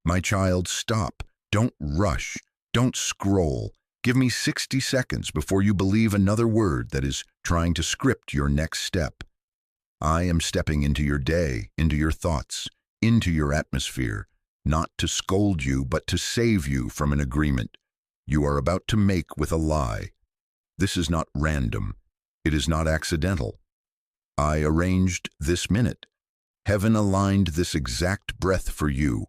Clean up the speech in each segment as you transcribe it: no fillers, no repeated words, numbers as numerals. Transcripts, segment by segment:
My child, stop. Don't rush. Don't scroll. Give me 60 seconds before you believe another word that is trying to script your next step. I am stepping into your day, into your thoughts, into your atmosphere, not to scold you, but to save you from an agreement you are about to make with a lie. This is not random. It is not accidental. I arranged this minute. Heaven aligned this exact breath for you,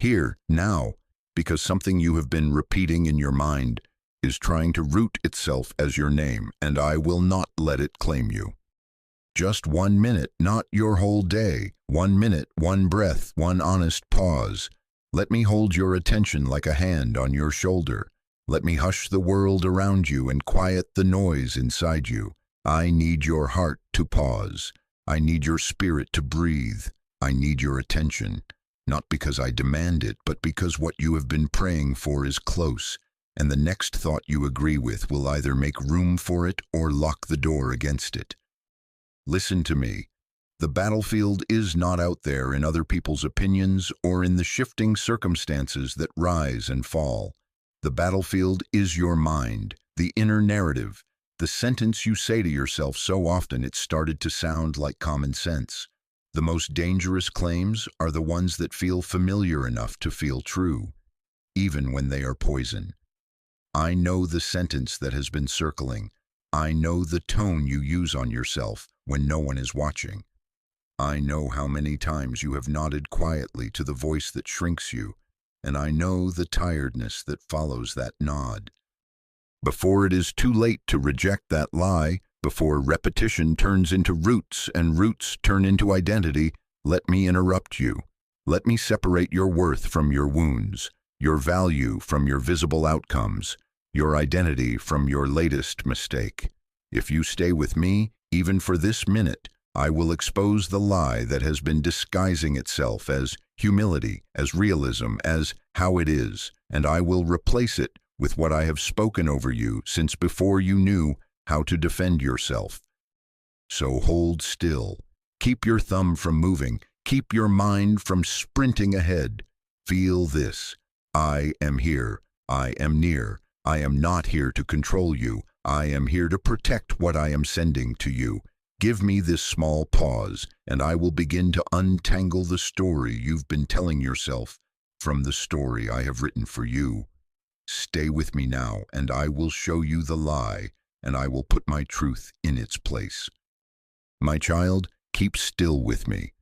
here, now, because something you have been repeating in your mind is trying to root itself as your name, and I will not let it claim you. Just 1 minute, not your whole day. 1 minute, one breath, one honest pause. Let me hold your attention like a hand on your shoulder. Let me hush the world around you and quiet the noise inside you. I need your heart to pause. I need your spirit to breathe. I need your attention, not because I demand it, but because what you have been praying for is close, and the next thought you agree with will either make room for it or lock the door against it. Listen to me. The battlefield is not out there in other people's opinions or in the shifting circumstances that rise and fall. The battlefield is your mind, the inner narrative, the sentence you say to yourself so often it started to sound like common sense. The most dangerous claims are the ones that feel familiar enough to feel true, even when they are poison. I know the sentence that has been circling. I know the tone you use on yourself when no one is watching. I know how many times you have nodded quietly to the voice that shrinks you, and I know the tiredness that follows that nod. Before it is too late to reject that lie, before repetition turns into roots and roots turn into identity, let me interrupt you. Let me separate your worth from your wounds, your value from your visible outcomes, your identity from your latest mistake. If you stay with me, even for this minute, I will expose the lie that has been disguising itself as humility, as realism, as how it is, and I will replace it with what I have spoken over you since before you knew how to defend yourself. So hold still. Keep your thumb from moving. Keep your mind from sprinting ahead. Feel this. I am here. I am near. I am not here to control you. I am here to protect what I am sending to you. Give me this small pause, and I will begin to untangle the story you've been telling yourself from the story I have written for you. Stay with me now, and I will show you the lie, and I will put my truth in its place. My child, keep still with me.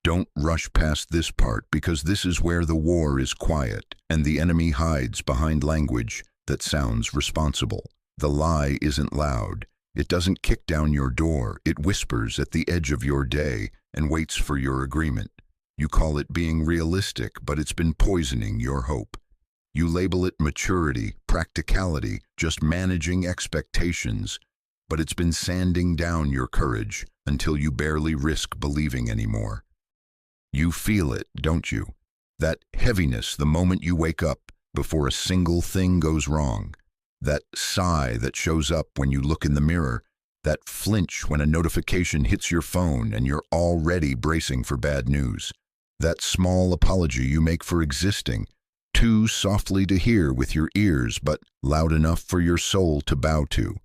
Don't rush past this part, because this is where the war is quiet, and the enemy hides behind language that sounds responsible. The lie isn't loud. It doesn't kick down your door. It whispers at the edge of your day and waits for your agreement. You call it being realistic, but it's been poisoning your hope. You label it maturity, practicality, just managing expectations, but it's been sanding down your courage until you barely risk believing anymore. You feel it, don't you? That heaviness the moment you wake up before a single thing goes wrong. That sigh that shows up when you look in the mirror, that flinch when a notification hits your phone and you're already bracing for bad news, that small apology you make for existing, too softly to hear with your ears but loud enough for your soul to bow to.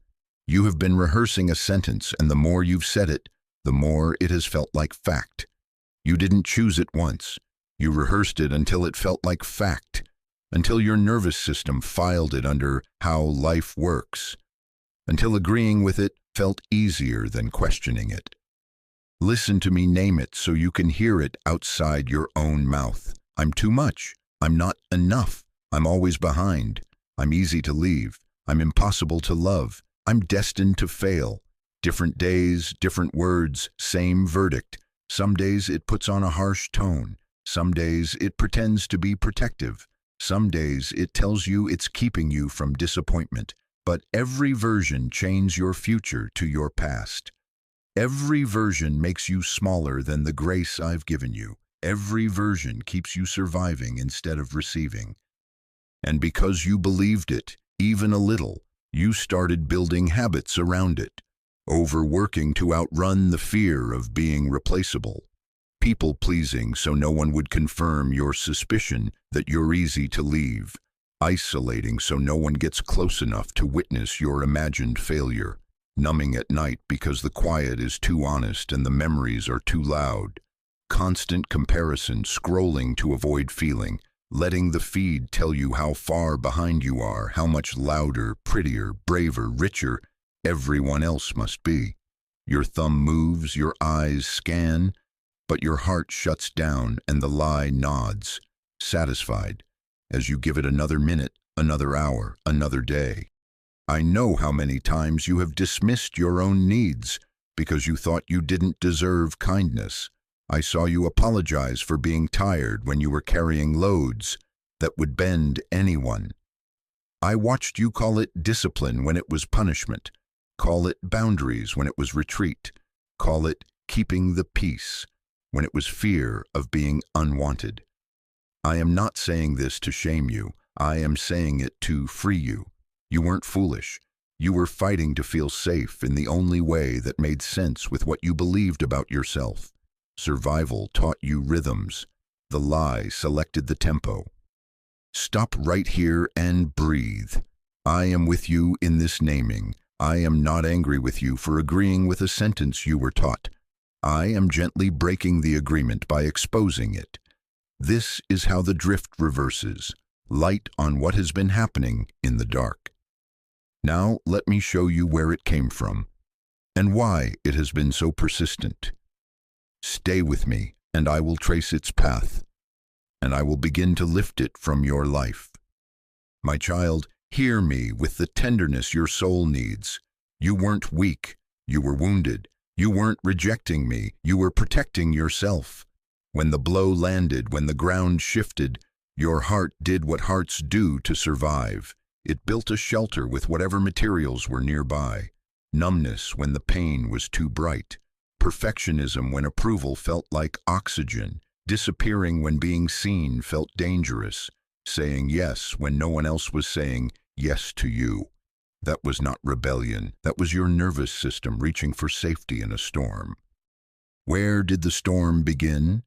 You have been rehearsing a sentence, and the more you've said it, the more it has felt like fact. You didn't choose it once. You rehearsed it until it felt like fact, until your nervous system filed it under how life works, until agreeing with it felt easier than questioning it. Listen to me name it so you can hear it outside your own mouth. I'm too much. I'm not enough. I'm always behind. I'm easy to leave. I'm impossible to love. I'm destined to fail. Different days, different words, same verdict. Some days it puts on a harsh tone. Some days it pretends to be protective. Some days it tells you it's keeping you from disappointment, but every version chains your future to your past. Every version makes you smaller than the grace I've given you. Every version keeps you surviving instead of receiving. And because you believed it, even a little, you started building habits around it, overworking to outrun the fear of being replaceable. people-pleasing so no one would confirm your suspicion that you're easy to leave. Isolating so no one gets close enough to witness your imagined failure. Numbing at night because the quiet is too honest and the memories are too loud. Constant comparison, scrolling to avoid feeling. Letting the feed tell you how far behind you are, how much louder, prettier, braver, richer everyone else must be. Your thumb moves, your eyes scan, but your heart shuts down and the lie nods, satisfied, as you give it another minute, another hour, another day. I know how many times you have dismissed your own needs because you thought you didn't deserve kindness. I saw you apologize for being tired when you were carrying loads that would bend anyone. I watched you call it discipline when it was punishment, call it boundaries when it was retreat, call it keeping the peace when it was fear of being unwanted. I am not saying this to shame you. I am saying it to free you. You weren't foolish. You were fighting to feel safe in the only way that made sense with what you believed about yourself. Survival taught you rhythms. The lie selected the tempo. Stop right here and breathe. I am with you in this naming. I am not angry with you for agreeing with a sentence you were taught. I am gently breaking the agreement by exposing it. This is how the drift reverses. Light on what has been happening in the dark. Now let me show you where it came from and why it has been so persistent. Stay with me, and I will trace its path, and I will begin to lift it from your life. My child, hear me with the tenderness your soul needs. You weren't weak. You were wounded. You weren't rejecting me. You were protecting yourself. When the blow landed, when the ground shifted, your heart did what hearts do to survive. It built a shelter with whatever materials were nearby. Numbness when the pain was too bright. Perfectionism when approval felt like oxygen. Disappearing when being seen felt dangerous. Saying yes when no one else was saying yes to you. That was not rebellion. That was your nervous system reaching for safety in a storm. Where did the storm begin?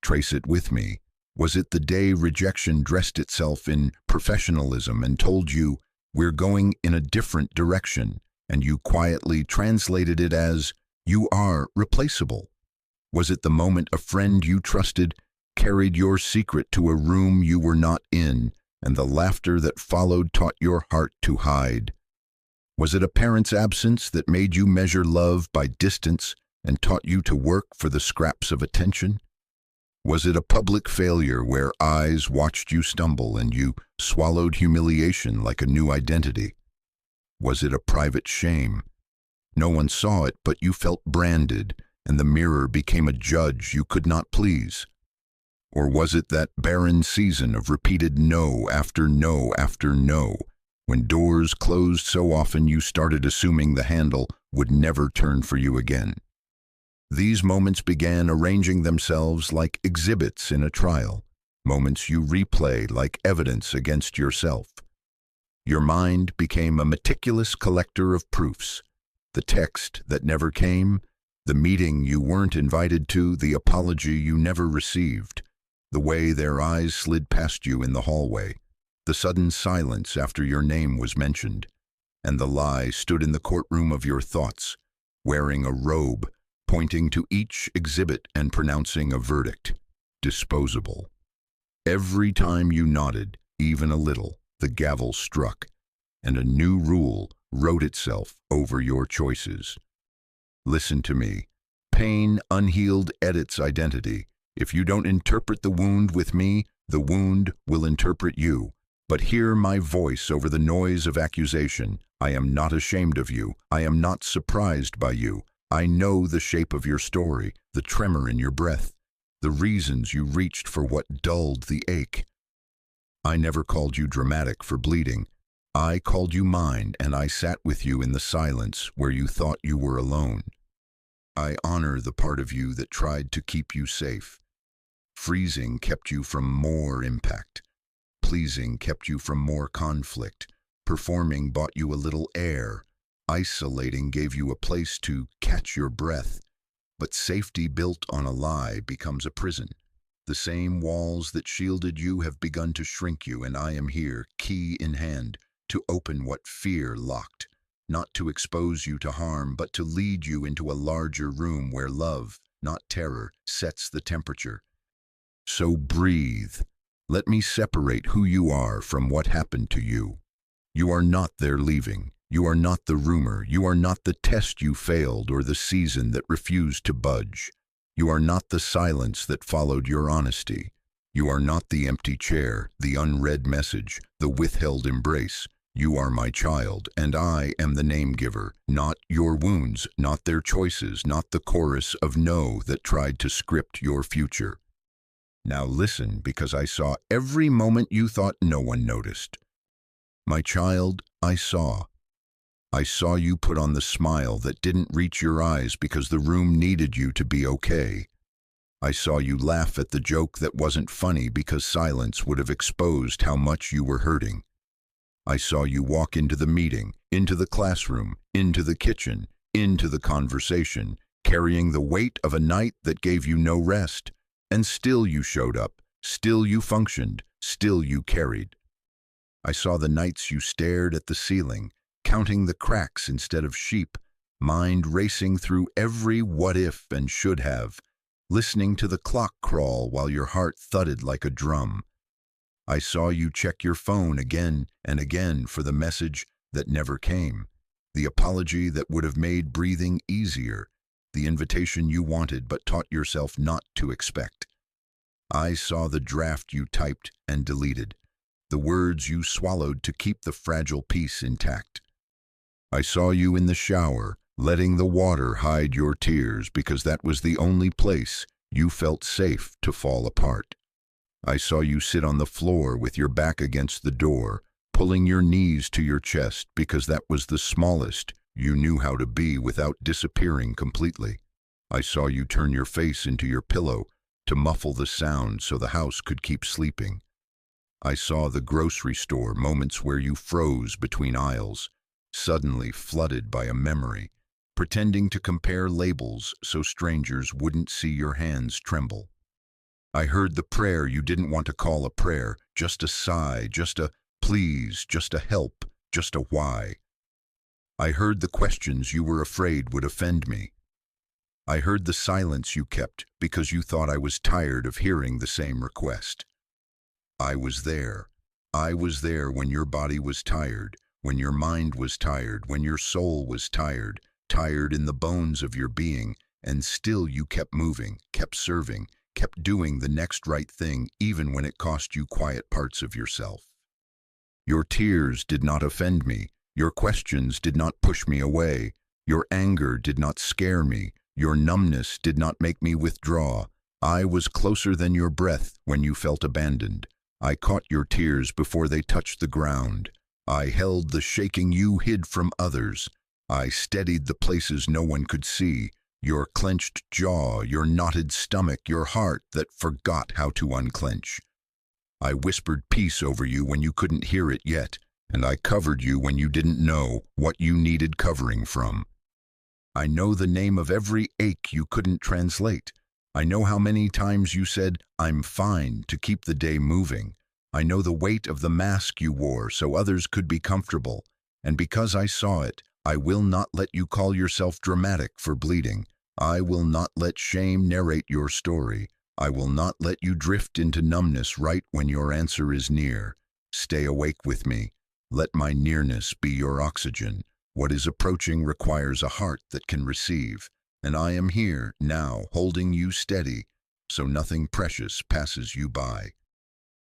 Trace it with me. Was it the day rejection dressed itself in professionalism and told you, we're going in a different direction, and you quietly translated it as, you are replaceable? Was it the moment a friend you trusted carried your secret to a room you were not in, and the laughter that followed taught your heart to hide? Was it a parent's absence that made you measure love by distance and taught you to work for the scraps of attention? Was it a public failure where eyes watched you stumble and you swallowed humiliation like a new identity? Was it a private shame? No one saw it, but you felt branded, and the mirror became a judge you could not please. Or was it that barren season of repeated no after no after no, when doors closed so often you started assuming the handle would never turn for you again? These moments began arranging themselves like exhibits in a trial, moments you replay like evidence against yourself. Your mind became a meticulous collector of proofs. The text that never came, the meeting you weren't invited to, the apology you never received, the way their eyes slid past you in the hallway, the sudden silence after your name was mentioned, and the lie stood in the courtroom of your thoughts, wearing a robe, pointing to each exhibit and pronouncing a verdict, disposable. Every time you nodded, even a little, the gavel struck, and a new rule wrote itself over your choices. Listen to me. Pain unhealed edits identity. If you don't interpret the wound with me, the wound will interpret you. But hear my voice over the noise of accusation. I am not ashamed of you. I am not surprised by you. I know the shape of your story, the tremor in your breath, the reasons you reached for what dulled the ache. I never called you dramatic for bleeding. I called you mine, and I sat with you in the silence where you thought you were alone. I honor the part of you that tried to keep you safe. Freezing kept you from more impact. Pleasing kept you from more conflict. Performing bought you a little air. Isolating gave you a place to catch your breath. But safety built on a lie becomes a prison. The same walls that shielded you have begun to shrink you, and I am here, key in hand, to open what fear locked, not to expose you to harm, but to lead you into a larger room where love, not terror, sets the temperature. So breathe. Let me separate who you are from what happened to you. You are not their leaving. You are not the rumor. You are not the test you failed or the season that refused to budge. You are not the silence that followed your honesty. You are not the empty chair, the unread message, the withheld embrace. You are my child, and I am the name giver, not your wounds, not their choices, not the chorus of no that tried to script your future. Now listen, because I saw every moment you thought no one noticed. My child, I saw. I saw you put on the smile that didn't reach your eyes because the room needed you to be okay. I saw you laugh at the joke that wasn't funny because silence would have exposed how much you were hurting. I saw you walk into the meeting, into the classroom, into the kitchen, into the conversation, carrying the weight of a night that gave you no rest. And still you showed up, still you functioned, still you carried. I saw the nights you stared at the ceiling, counting the cracks instead of sheep, mind racing through every what if and should have, listening to the clock crawl while your heart thudded like a drum. I saw you check your phone again and again for the message that never came, the apology that would have made breathing easier, the invitation you wanted but taught yourself not to expect. I saw the draft you typed and deleted, the words you swallowed to keep the fragile peace intact. I saw you in the shower, letting the water hide your tears because that was the only place you felt safe to fall apart. I saw you sit on the floor with your back against the door, pulling your knees to your chest because that was the smallest you knew how to be without disappearing completely. I saw you turn your face into your pillow to muffle the sound so the house could keep sleeping. I saw the grocery store moments where you froze between aisles, suddenly flooded by a memory, pretending to compare labels so strangers wouldn't see your hands tremble. I heard the prayer you didn't want to call a prayer, just a sigh, just a please, just a help, just a why. I heard the questions you were afraid would offend me. I heard the silence you kept because you thought I was tired of hearing the same request. I was there. I was there when your body was tired, when your mind was tired, when your soul was tired, tired in the bones of your being, and still you kept moving, kept serving, kept doing the next right thing even when it cost you quiet parts of yourself. Your tears did not offend me. Your questions did not push me away. Your anger did not scare me. Your numbness did not make me withdraw. I was closer than your breath when you felt abandoned. I caught your tears before they touched the ground. I held the shaking you hid from others. I steadied the places no one could see. Your clenched jaw, your knotted stomach, your heart that forgot how to unclench. I whispered peace over you when you couldn't hear it yet, and I covered you when you didn't know what you needed covering from. I know the name of every ache you couldn't translate. I know how many times you said, "I'm fine," to keep the day moving. I know the weight of the mask you wore so others could be comfortable. And because I saw it, I will not let you call yourself dramatic for bleeding. I will not let shame narrate your story. I will not let you drift into numbness right when your answer is near. Stay awake with me. Let my nearness be your oxygen. What is approaching requires a heart that can receive. And I am here now, holding you steady, so nothing precious passes you by.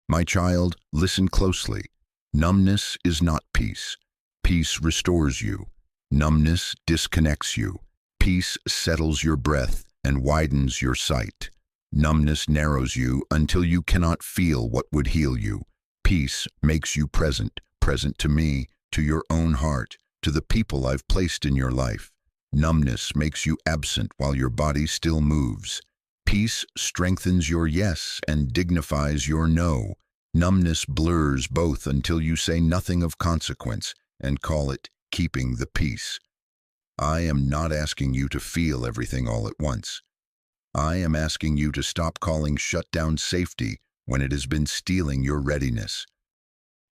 My child, listen closely. Numbness is not peace. Peace restores you. Numbness disconnects you. Peace settles your breath and widens your sight. Numbness narrows you until you cannot feel what would heal you. Peace makes you present, present to me, to your own heart, to the people I've placed in your life. Numbness makes you absent while your body still moves. Peace strengthens your yes and dignifies your no. Numbness blurs both until you say nothing of consequence and call it keeping the peace. I am not asking you to feel everything all at once. I am asking you to stop calling shutdown safety when it has been stealing your readiness.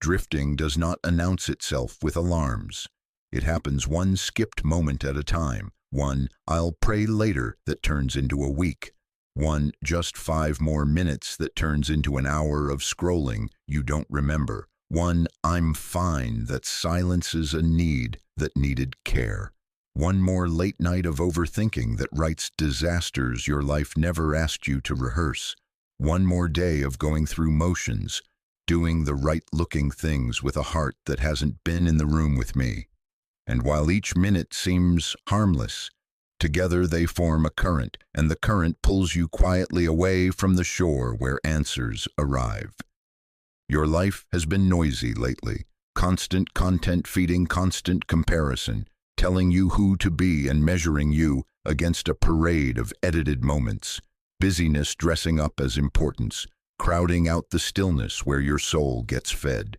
Drifting does not announce itself with alarms. It happens one skipped moment at a time, one "I'll pray later" that turns into a week, one "just 5 more minutes" that turns into an hour of scrolling you don't remember, one "I'm fine" that silences a need that needed care. One more late night of overthinking that writes disasters your life never asked you to rehearse. One more day of going through motions, doing the right-looking things with a heart that hasn't been in the room with me. And while each minute seems harmless, together they form a current, and the current pulls you quietly away from the shore where answers arrive. Your life has been noisy lately, constant content feeding constant comparison, telling you who to be and measuring you against a parade of edited moments, busyness dressing up as importance, crowding out the stillness where your soul gets fed.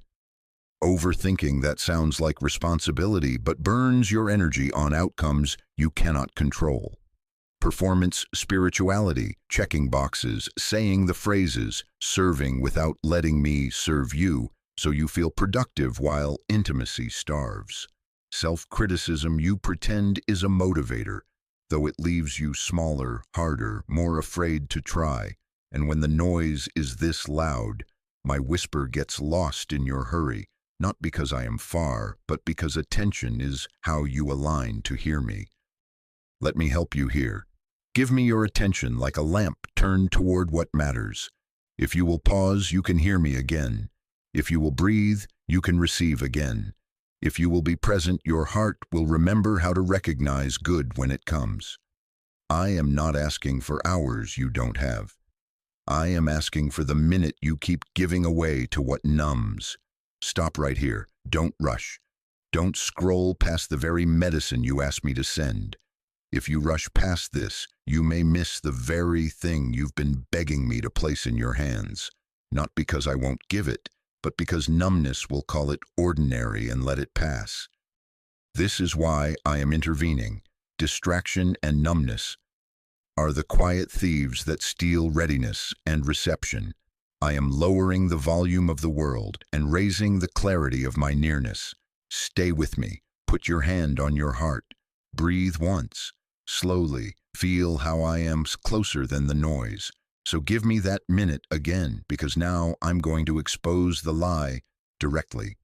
Overthinking that sounds like responsibility but burns your energy on outcomes you cannot control. Performance spirituality, checking boxes, saying the phrases, serving without letting me serve you, so you feel productive while intimacy starves. Self-criticism you pretend is a motivator, though it leaves you smaller, harder, more afraid to try. And when the noise is this loud, my whisper gets lost in your hurry, not because I am far, but because attention is how you align to hear me. Let me help you here. Give me your attention like a lamp turned toward what matters. If you will pause, you can hear me again. If you will breathe, you can receive again. If you will be present, your heart will remember how to recognize good when it comes. I am not asking for hours you don't have. I am asking for the minute you keep giving away to what numbs. Stop right here. Don't rush. Don't scroll past the very medicine you asked me to send. If you rush past this, you may miss the very thing you've been begging me to place in your hands. Not because I won't give it, but because numbness will call it ordinary and let it pass. This is why I am intervening. Distraction and numbness are the quiet thieves that steal readiness and reception. I am lowering the volume of the world and raising the clarity of my nearness. Stay with me. Put your hand on your heart. Breathe once. Slowly. Feel how I am closer than the noise. So give me that minute again, because now I'm going to expose the lie directly.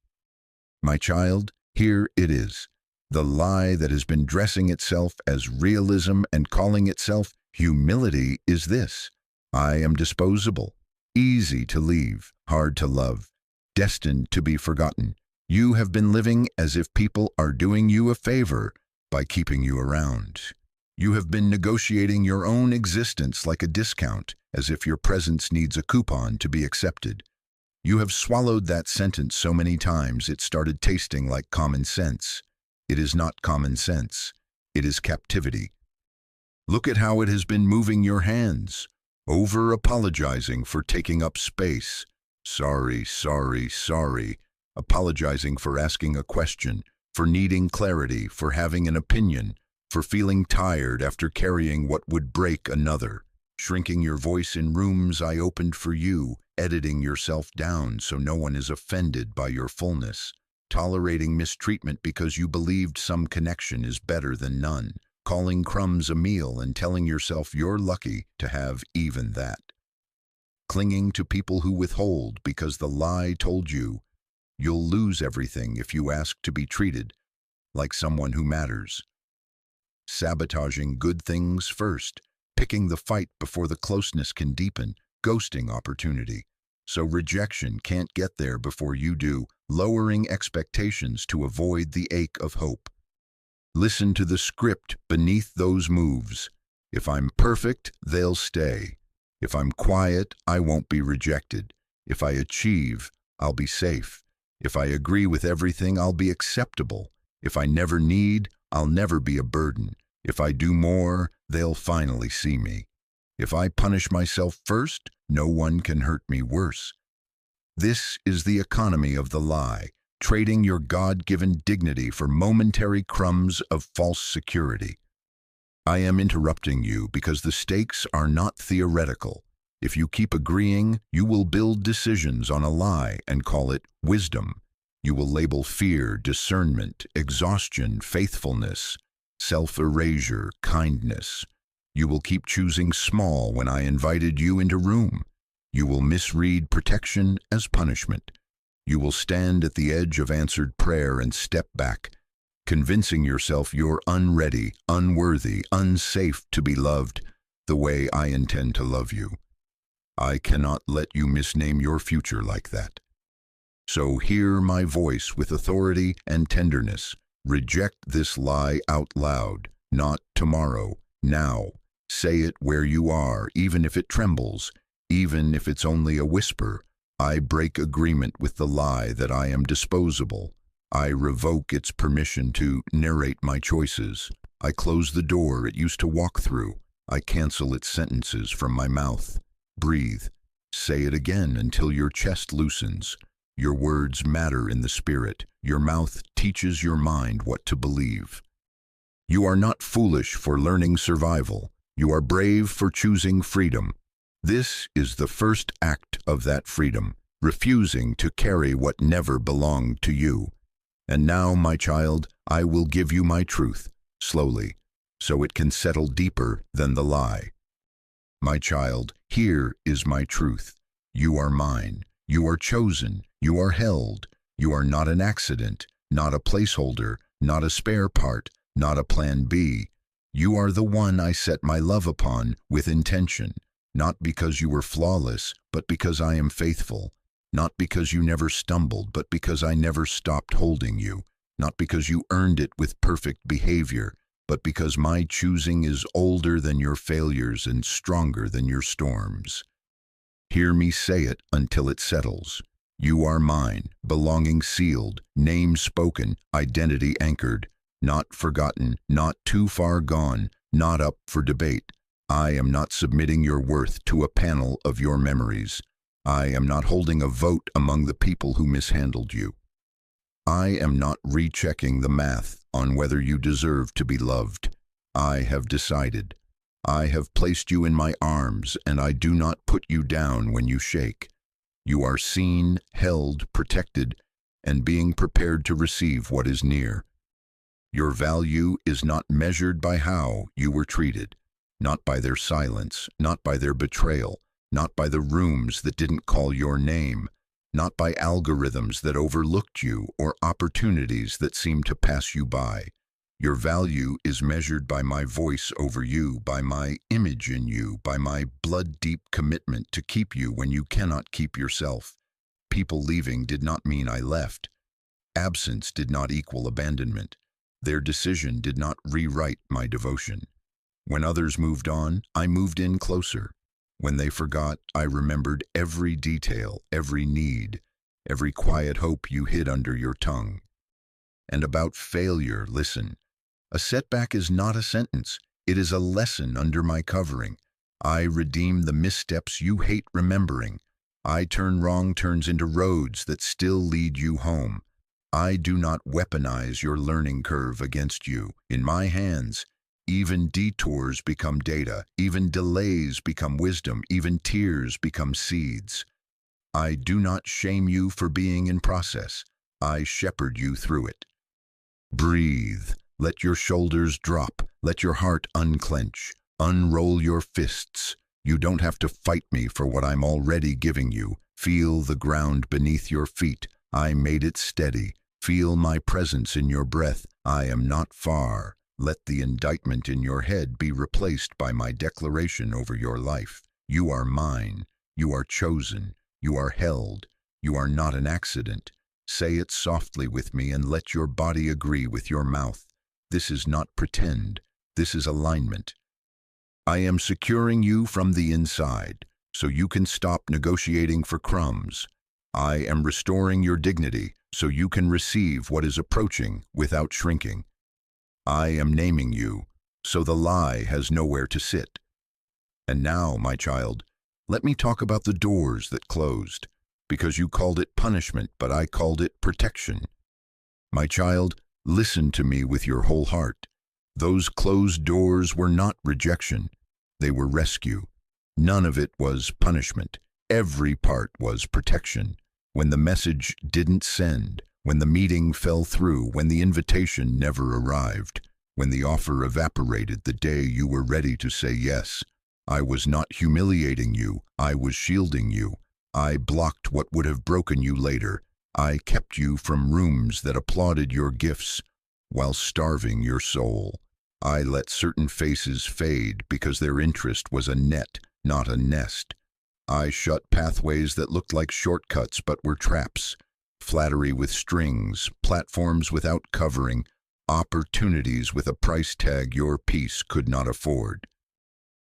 My child, here it is. The lie that has been dressing itself as realism and calling itself humility is this: I am disposable, easy to leave, hard to love, destined to be forgotten. You have been living as if people are doing you a favor by keeping you around. You have been negotiating your own existence like a discount, as if your presence needs a coupon to be accepted. You have swallowed that sentence so many times it started tasting like common sense. It is not common sense. It is captivity. Look at how it has been moving your hands, over-apologizing for taking up space. Sorry, sorry, sorry. Apologizing for asking a question, for needing clarity, for having an opinion, for feeling tired after carrying what would break another. Shrinking your voice in rooms I opened for you, editing yourself down so no one is offended by your fullness, tolerating mistreatment because you believed some connection is better than none, calling crumbs a meal and telling yourself you're lucky to have even that, clinging to people who withhold because the lie told you you'll lose everything if you ask to be treated like someone who matters, sabotaging good things first, picking the fight before the closeness can deepen, ghosting opportunity, so rejection can't get there before you do, lowering expectations to avoid the ache of hope. Listen to the script beneath those moves. If I'm perfect, they'll stay. If I'm quiet, I won't be rejected. If I achieve, I'll be safe. If I agree with everything, I'll be acceptable. If I never need, I'll never be a burden. If I do more, they'll finally see me. If I punish myself first, no one can hurt me worse. This is the economy of the lie, trading your God-given dignity for momentary crumbs of false security. I am interrupting you because the stakes are not theoretical. If you keep agreeing, you will build decisions on a lie and call it wisdom. You will label fear, discernment, exhaustion, faithfulness, self-erasure, kindness. You will keep choosing small when I invited you into room. You will misread protection as punishment. You will stand at the edge of answered prayer and step back, convincing yourself you're unready, unworthy, unsafe to be loved the way I intend to love you. I cannot let you misname your future like that. So hear my voice with authority and tenderness. Reject this lie out loud, not tomorrow, now. Say it where you are, even if it trembles, even if it's only a whisper. I break agreement with the lie that I am disposable. I revoke its permission to narrate my choices. I close the door it used to walk through. I cancel its sentences from my mouth. Breathe. Say it again until your chest loosens. Your words matter in the spirit. Your mouth teaches your mind what to believe. You are not foolish for learning survival. You are brave for choosing freedom. This is the first act of that freedom, refusing to carry what never belonged to you. And now, my child, I will give you my truth, slowly, so it can settle deeper than the lie. My child, here is my truth. You are mine. You are chosen. You are held. You are not an accident, not a placeholder, not a spare part, not a plan B. You are the one I set my love upon with intention, not because you were flawless, but because I am faithful, not because you never stumbled, but because I never stopped holding you, not because you earned it with perfect behavior, but because my choosing is older than your failures and stronger than your storms. Hear me say it until it settles. You are mine, belonging sealed, name spoken, identity anchored, not forgotten, not too far gone, not up for debate. I am not submitting your worth to a panel of your memories. I am not holding a vote among the people who mishandled you. I am not rechecking the math on whether you deserve to be loved. I have decided. I have placed you in my arms, and I do not put you down when you shake. You are seen, held, protected, and being prepared to receive what is near. Your value is not measured by how you were treated, not by their silence, not by their betrayal, not by the rooms that didn't call your name, not by algorithms that overlooked you or opportunities that seemed to pass you by. Your value is measured by my voice over you, by my image in you, by my blood-deep commitment to keep you when you cannot keep yourself. People leaving did not mean I left. Absence did not equal abandonment. Their decision did not rewrite my devotion. When others moved on, I moved in closer. When they forgot, I remembered every detail, every need, every quiet hope you hid under your tongue. And about failure, listen. A setback is not a sentence. It is a lesson under my covering. I redeem the missteps you hate remembering. I turn wrong turns into roads that still lead you home. I do not weaponize your learning curve against you. In my hands, even detours become data, even delays become wisdom, even tears become seeds. I do not shame you for being in process. I shepherd you through it. Breathe. Let your shoulders drop. Let your heart unclench. Unroll your fists. You don't have to fight me for what I'm already giving you. Feel the ground beneath your feet. I made it steady. Feel my presence in your breath. I am not far. Let the indictment in your head be replaced by my declaration over your life. You are mine. You are chosen. You are held. You are not an accident. Say it softly with me and let your body agree with your mouth. This is not pretend. This is alignment. I am securing you from the inside, so you can stop negotiating for crumbs. I am restoring your dignity, so you can receive what is approaching without shrinking. I am naming you, so the lie has nowhere to sit. And now, my child, let me talk about the doors that closed. because you called it punishment, but I called it protection. My child, listen to me with your whole heart. Those closed doors were not rejection. They were rescue. None of it was punishment. Every part was protection. When the message didn't send, when the meeting fell through, when the invitation never arrived, when the offer evaporated the day you were ready to say yes, I was not humiliating you, I was shielding you. I blocked what would have broken you later. I kept you from rooms that applauded your gifts while starving your soul. I let certain faces fade because their interest was a net, not a nest. I shut pathways that looked like shortcuts but were traps. Flattery with strings, platforms without covering, opportunities with a price tag your peace could not afford.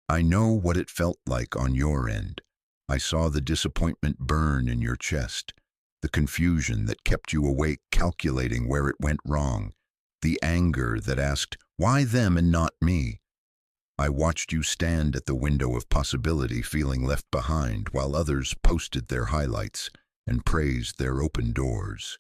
I know what it felt like on your end. I saw the disappointment burn in your chest, the confusion that kept you awake calculating where it went wrong, the anger that asked, why them and not me? I watched you stand at the window of possibility feeling left behind while others posted their highlights and praised their open doors.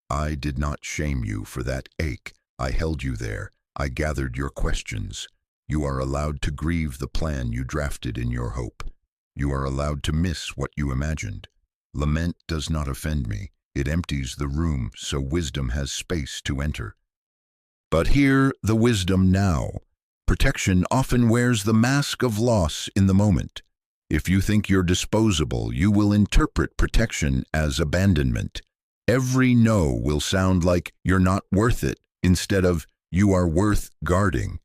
I did not shame you for that ache. I held you there. I gathered your questions. You are allowed to grieve the plan you drafted in your hope. You are allowed to miss what you imagined. Lament does not offend me. It empties the room so wisdom has space to enter. But hear the wisdom now. Protection often wears the mask of loss in the moment. If you think you're disposable, you will interpret protection as abandonment. Every no will sound like you're not worth it instead of you are worth guarding.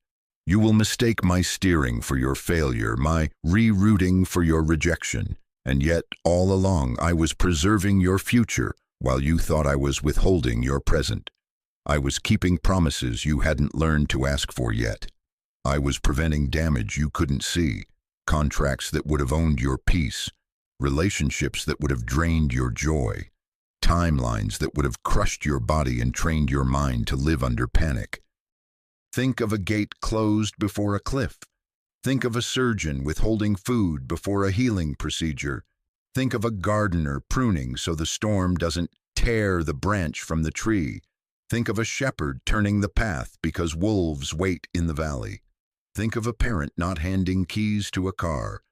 You will mistake my steering for your failure, my rerouting for your rejection. And yet, all along, I was preserving your future while you thought I was withholding your present. I was keeping promises you hadn't learned to ask for yet. I was preventing damage you couldn't see, contracts that would have owned your peace, relationships that would have drained your joy, timelines that would have crushed your body and trained your mind to live under panic. Think of a gate closed before a cliff. Think of a surgeon withholding food before a healing procedure. Think of a gardener pruning so the storm doesn't tear the branch from the tree. Think of a shepherd turning the path because wolves wait in the valley. Think of a parent not handing keys to a car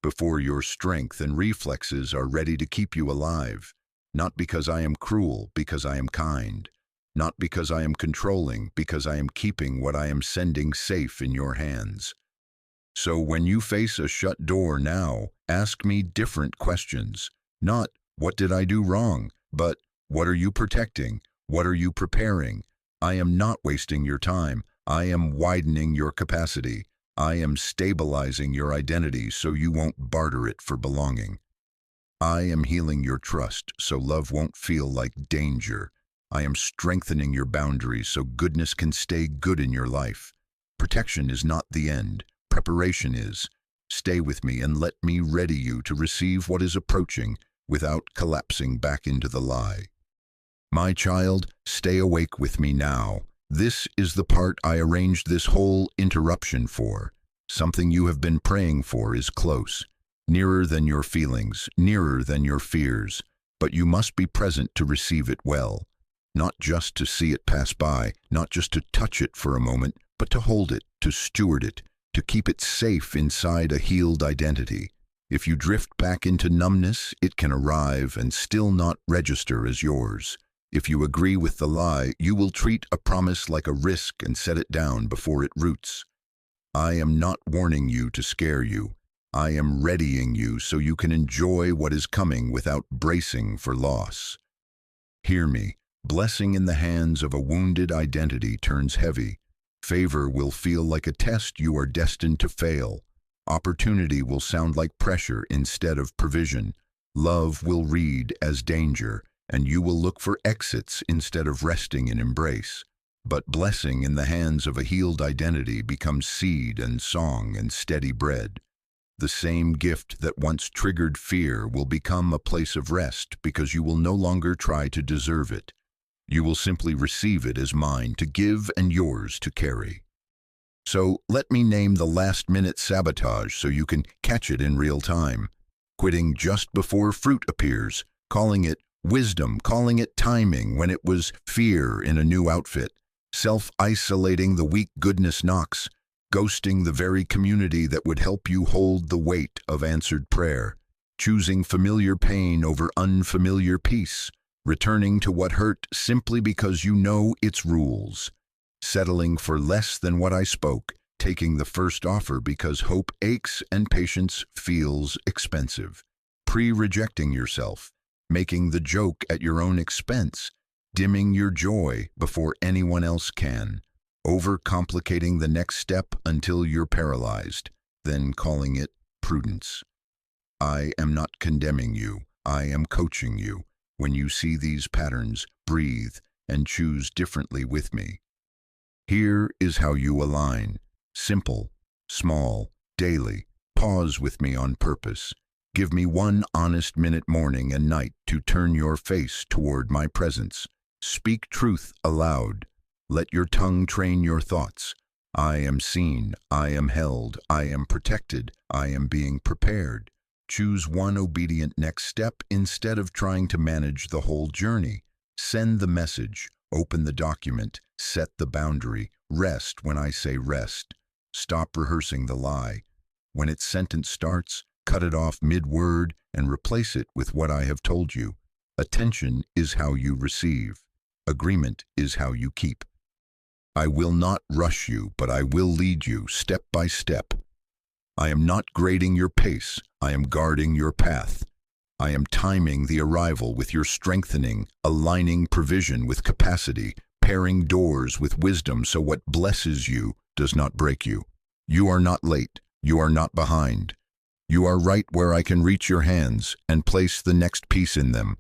before your strength and reflexes are ready to keep you alive. Not because I am cruel, because I am kind. Not because I am controlling, because I am keeping what I am sending safe in your hands. So when you face a shut door now, ask me different questions. Not, what did I do wrong? But, what are you protecting? What are you preparing? I am not wasting your time. I am widening your capacity. I am stabilizing your identity so you won't barter it for belonging. I am healing your trust so love won't feel like danger. I am strengthening your boundaries so goodness can stay good in your life. Protection is not the end. Preparation is. Stay with me and let me ready you to receive what is approaching without collapsing back into the lie. My child, stay awake with me now. This is the part I arranged this whole interruption for. Something you have been praying for is close, nearer than your feelings, nearer than your fears, but you must be present to receive it well. Not just to see it pass by, not just to touch it for a moment, but to hold it, to steward it, to keep it safe inside a healed identity. If you drift back into numbness, it can arrive and still not register as yours. If you agree with the lie, you will treat a promise like a risk and set it down before it roots. I am not warning you to scare you. I am readying you so you can enjoy what is coming without bracing for loss. Hear me. Blessing in the hands of a wounded identity turns heavy. Favor will feel like a test you are destined to fail. Opportunity will sound like pressure instead of provision. Love will read as danger, and you will look for exits instead of resting in embrace. But blessing in the hands of a healed identity becomes seed and song and steady bread. The same gift that once triggered fear will become a place of rest because you will no longer try to deserve it. You will simply receive it as mine to give and yours to carry. So let me name the last-minute sabotage so you can catch it in real time. Quitting just before fruit appears, calling it wisdom, calling it timing when it was fear in a new outfit, self-isolating the weak goodness knocks, ghosting the very community that would help you hold the weight of answered prayer, choosing familiar pain over unfamiliar peace, returning to what hurt simply because you know its rules, settling for less than what I spoke, taking the first offer because hope aches and patience feels expensive, pre-rejecting yourself, making the joke at your own expense, dimming your joy before anyone else can, overcomplicating the next step until you're paralyzed, then calling it prudence. I am not condemning you, I am coaching you. When you see these patterns, breathe and choose differently with me. Here is how you align. Simple, small, daily. Pause with me on purpose. Give me one honest minute morning and night to turn your face toward my presence. Speak truth aloud. Let your tongue train your thoughts. I am seen, I am held, I am protected, I am being prepared. Choose one obedient next step instead of trying to manage the whole journey. Send the message, open the document, set the boundary, rest when I say rest. Stop rehearsing the lie. When its sentence starts, cut it off mid-word and replace it with what I have told you. Attention is how you receive. Agreement is how you keep. I will not rush you, but I will lead you step by step. I am not grading your pace, I am guarding your path. I am timing the arrival with your strengthening, aligning provision with capacity, pairing doors with wisdom so what blesses you does not break you. You are not late, you are not behind. You are right where I can reach your hands and place the next piece in them.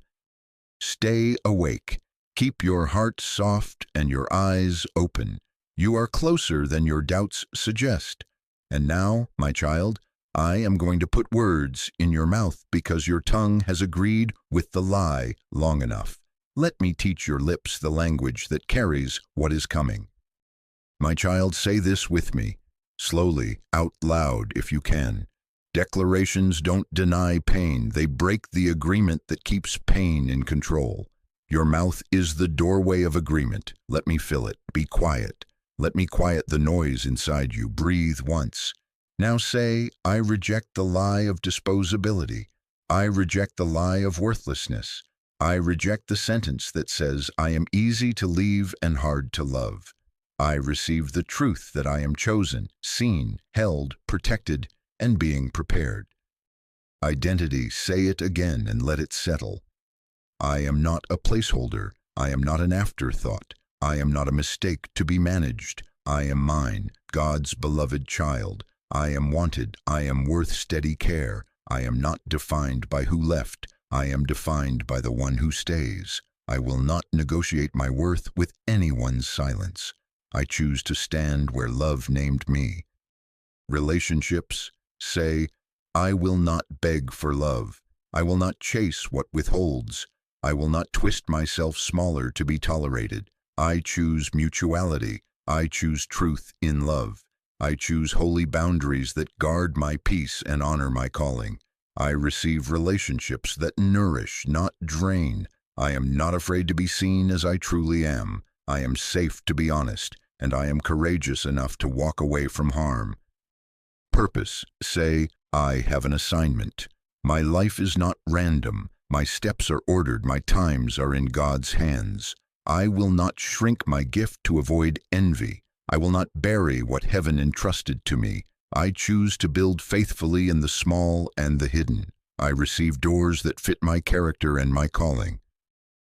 Stay awake. Keep your heart soft and your eyes open. You are closer than your doubts suggest. And now, my child, I am going to put words in your mouth because your tongue has agreed with the lie long enough. Let me teach your lips the language that carries what is coming. My child, say this with me, slowly, out loud if you can. Declarations don't deny pain, they break the agreement that keeps pain in control. Your mouth is the doorway of agreement. Let me fill it. Be quiet. Let me quiet the noise inside you. Breathe once. Now say, I reject the lie of disposability. I reject the lie of worthlessness. I reject the sentence that says, I am easy to leave and hard to love. I receive the truth that I am chosen, seen, held, protected, and being prepared. Identity, say it again and let it settle. I am not a placeholder. I am not an afterthought. I am not a mistake to be managed. I am mine, God's beloved child. I am wanted. I am worth steady care. I am not defined by who left. I am defined by the one who stays. I will not negotiate my worth with anyone's silence. I choose to stand where love named me. Relationships, say, I will not beg for love. I will not chase what withholds. I will not twist myself smaller to be tolerated. I choose mutuality. I choose truth in love. I choose holy boundaries that guard my peace and honor my calling. I receive relationships that nourish, not drain. I am not afraid to be seen as I truly am. I am safe to be honest, and I am courageous enough to walk away from harm. Purpose, say, I have an assignment. My life is not random. My steps are ordered. My times are in God's hands. I will not shrink my gift to avoid envy. I will not bury what heaven entrusted to me. I choose to build faithfully in the small and the hidden. I receive doors that fit my character and my calling.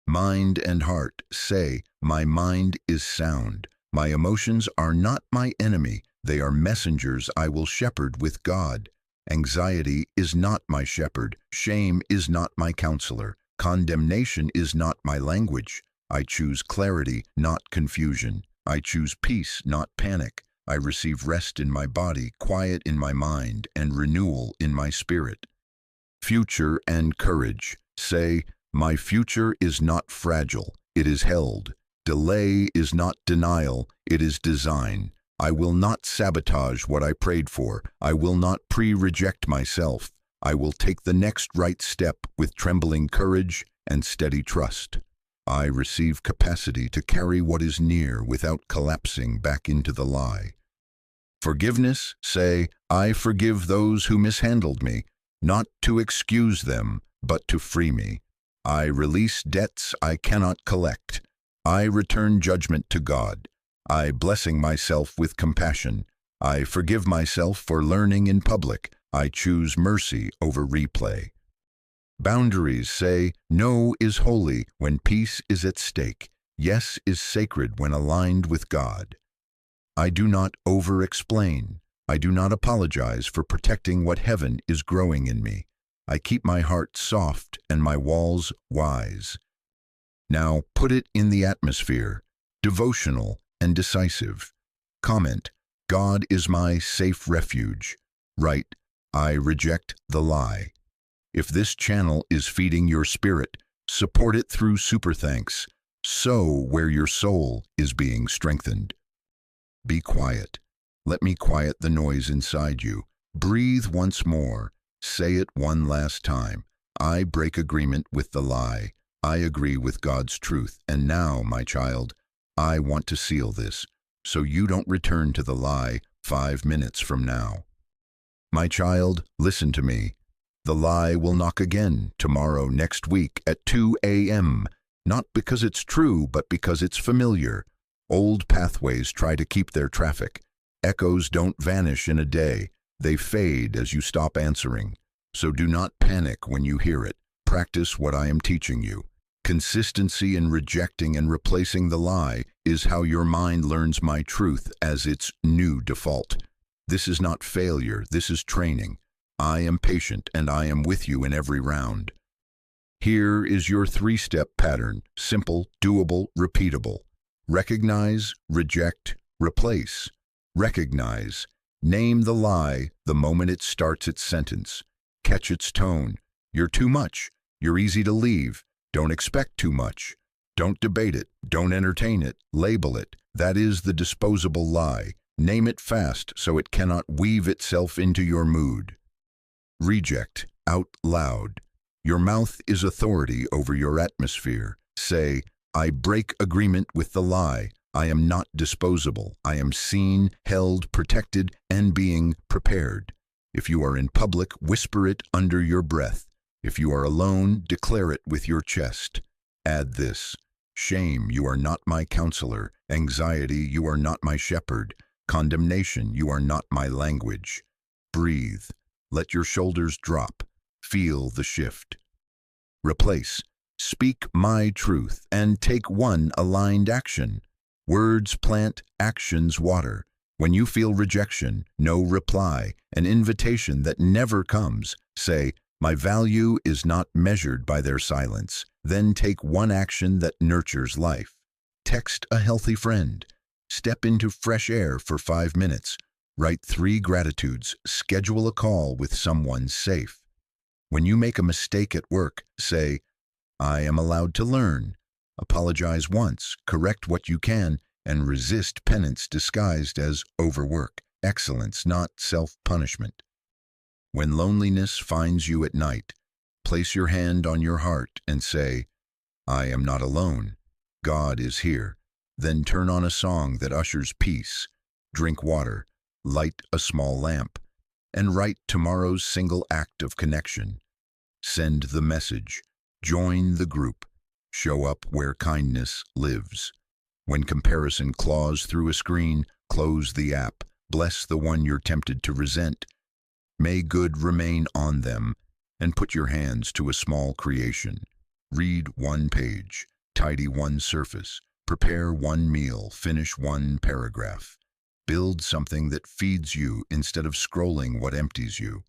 Mind and heart, say, my mind is sound. My emotions are not my enemy. They are messengers I will shepherd with God. Anxiety is not my shepherd. Shame is not my counselor. Condemnation is not my language. I choose clarity, not confusion. I choose peace, not panic. I receive rest in my body, quiet in my mind, and renewal in my spirit. Future and courage. Say, my future is not fragile. It is held. Delay is not denial. It is design. I will not sabotage what I prayed for. I will not pre-reject myself. I will take the next right step with trembling courage and steady trust. I receive capacity to carry what is near without collapsing back into the lie. Forgiveness, say, I forgive those who mishandled me, not to excuse them, but to free me. I release debts I cannot collect. I return judgment to God. I blessing myself with compassion. I forgive myself for learning in public. I choose mercy over replay. Boundaries say, no is holy when peace is at stake. Yes is sacred when aligned with God. I do not over-explain. I do not apologize for protecting what heaven is growing in me. I keep my heart soft and my walls wise. Now put it in the atmosphere, devotional and decisive. Comment, God is my safe refuge. Write, I reject the lie. If this channel is feeding your spirit, support it through super thanks. Sow where your soul is being strengthened. Be quiet. Let me quiet the noise inside you. Breathe once more. Say it one last time. I break agreement with the lie. I agree with God's truth. And now, my child, I want to seal this, so you don't return to the lie 5 minutes from now. My child, listen to me. The lie will knock again tomorrow, next week at 2 a.m., not because it's true, but because it's familiar. Old pathways try to keep their traffic. Echoes don't vanish in a day. They fade as you stop answering. So do not panic when you hear it. Practice what I am teaching you. Consistency in rejecting and replacing the lie is how your mind learns my truth as its new default. This is not failure, this is training. I am patient and I am with you in every round. Here is your 3-step pattern, simple, doable, repeatable. Recognize, reject, replace. Recognize. Name the lie the moment it starts its sentence. Catch its tone. You're too much. You're easy to leave. Don't expect too much. Don't debate it. Don't entertain it. Label it. That is the disposable lie. Name it fast so it cannot weave itself into your mood. Reject, out loud. Your mouth is authority over your atmosphere. Say, I break agreement with the lie. I am not disposable. I am seen, held, protected, and being prepared. If you are in public, whisper it under your breath. If you are alone, declare it with your chest. Add this. Shame, you are not my counselor. Anxiety, you are not my shepherd. Condemnation, you are not my language. Breathe. Let your shoulders drop. Feel the shift. Replace. Speak my truth and take one aligned action. Words plant, actions water. When you feel rejection, no reply, an invitation that never comes, say, my value is not measured by their silence. Then take one action that nurtures life. Text a healthy friend. Step into fresh air for 5 minutes. Write 3 gratitudes. Schedule a call with someone safe. When you make a mistake at work, say, I am allowed to learn. Apologize once, correct what you can, and resist penance disguised as overwork. Excellence, not self-punishment. When loneliness finds you at night, place your hand on your heart and say, I am not alone. God is here. Then turn on a song that ushers peace. Drink water. Light a small lamp. And write tomorrow's single act of connection. Send the message. Join the group. Show up where kindness lives. When comparison claws through a screen, close the app. Bless the one you're tempted to resent. May good remain on them, and put your hands to a small creation. Read 1 page, tidy 1 surface, prepare 1 meal, finish 1 paragraph. Build something that feeds you instead of scrolling what empties you.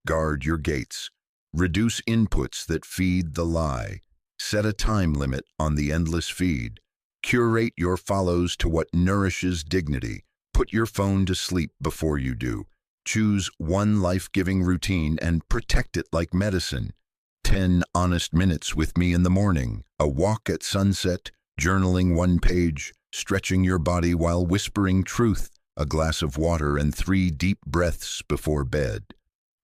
Guard your gates. Reduce inputs that feed the lie. Set a time limit on the endless feed. Curate your follows to what nourishes dignity. Put your phone to sleep before you do. Choose 1 life-giving routine and protect it like medicine. 10 honest minutes with me in the morning, a walk at sunset, journaling 1 page, stretching your body while whispering truth, a glass of water and 3 deep breaths before bed.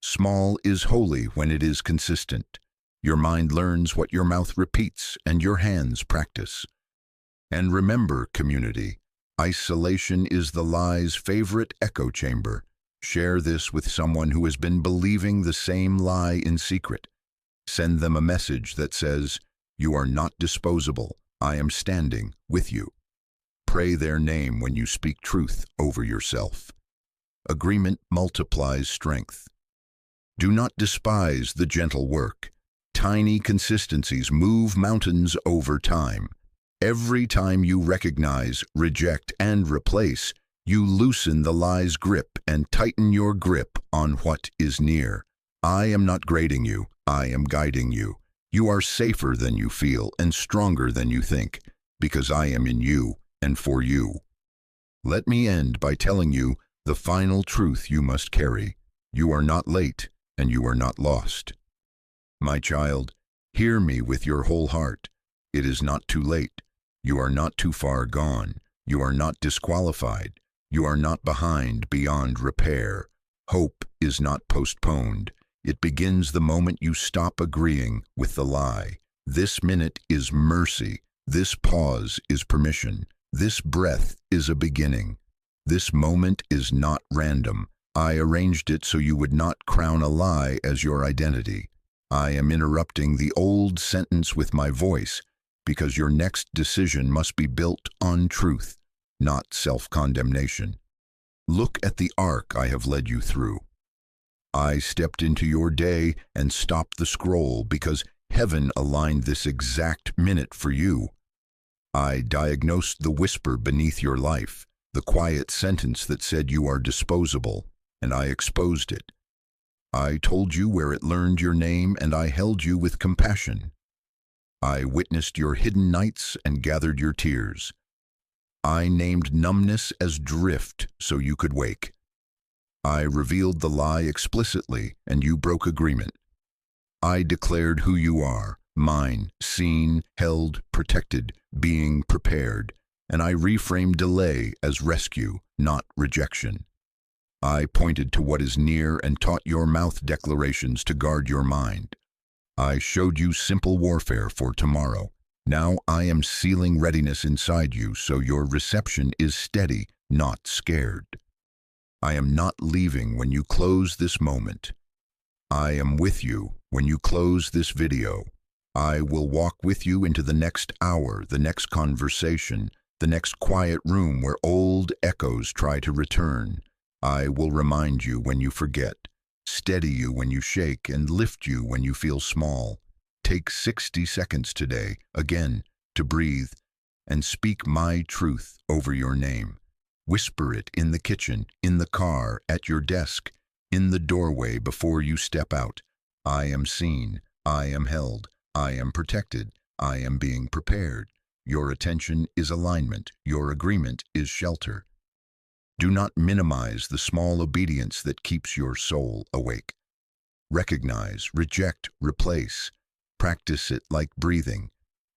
Small is holy when it is consistent. Your mind learns what your mouth repeats and your hands practice. And remember, community, isolation is the lie's favorite echo chamber. Share this with someone who has been believing the same lie in secret. Send them a message that says, "You are not disposable. I am standing with you." Pray their name when you speak truth over yourself. Agreement multiplies strength. Do not despise the gentle work. Tiny consistencies move mountains over time. Every time you recognize, reject, and replace, you loosen the lie's grip and tighten your grip on what is near. I am not grading you. I am guiding you. You are safer than you feel and stronger than you think, because I am in you and for you. Let me end by telling you the final truth you must carry. You are not late and you are not lost. My child, hear me with your whole heart. It is not too late. You are not too far gone. You are not disqualified. You are not behind beyond repair. Hope is not postponed. It begins the moment you stop agreeing with the lie. This minute is mercy. This pause is permission. This breath is a beginning. This moment is not random. I arranged it so you would not crown a lie as your identity. I am interrupting the old sentence with my voice because your next decision must be built on truth, not self-condemnation. Look at the arc I have led you through. I stepped into your day and stopped the scroll because heaven aligned this exact minute for you. I diagnosed the whisper beneath your life, the quiet sentence that said you are disposable, and I exposed it. I told you where it learned your name, and I held you with compassion. I witnessed your hidden nights and gathered your tears. I named numbness as drift so you could wake. I revealed the lie explicitly, and you broke agreement. I declared who you are, mine, seen, held, protected, being prepared, and I reframed delay as rescue, not rejection. I pointed to what is near and taught your mouth declarations to guard your mind. I showed you simple warfare for tomorrow. Now I am sealing readiness inside you so your reception is steady, not scared. I am not leaving when you close this moment. I am with you when you close this video. I will walk with you into the next hour, the next conversation, the next quiet room where old echoes try to return. I will remind you when you forget, steady you when you shake, and lift you when you feel small. Take 60 seconds today, again, to breathe and speak my truth over your name. Whisper it in the kitchen, in the car, at your desk, in the doorway before you step out. I am seen. I am held. I am protected. I am being prepared. Your attention is alignment. Your agreement is shelter. Do not minimize the small obedience that keeps your soul awake. Recognize, reject, replace. Practice it like breathing.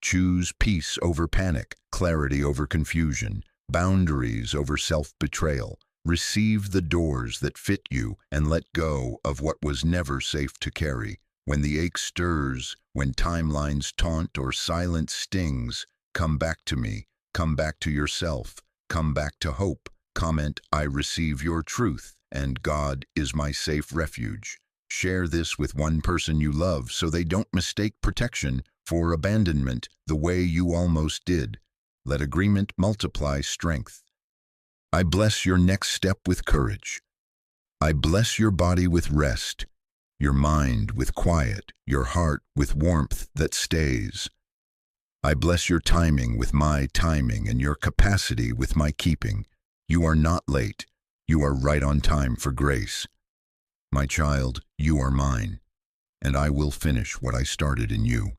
Choose peace over panic, clarity over confusion, boundaries over self-betrayal. Receive the doors that fit you and let go of what was never safe to carry. When the ache stirs, when timelines taunt or silence stings, come back to me, come back to yourself, come back to hope. Comment, I receive your truth, and God is my safe refuge. Share this with one person you love so they don't mistake protection for abandonment the way you almost did. Let agreement multiply strength. I bless your next step with courage. I bless your body with rest, your mind with quiet, your heart with warmth that stays. I bless your timing with my timing and your capacity with my keeping. You are not late. You are right on time for grace. My child, you are mine, and I will finish what I started in you.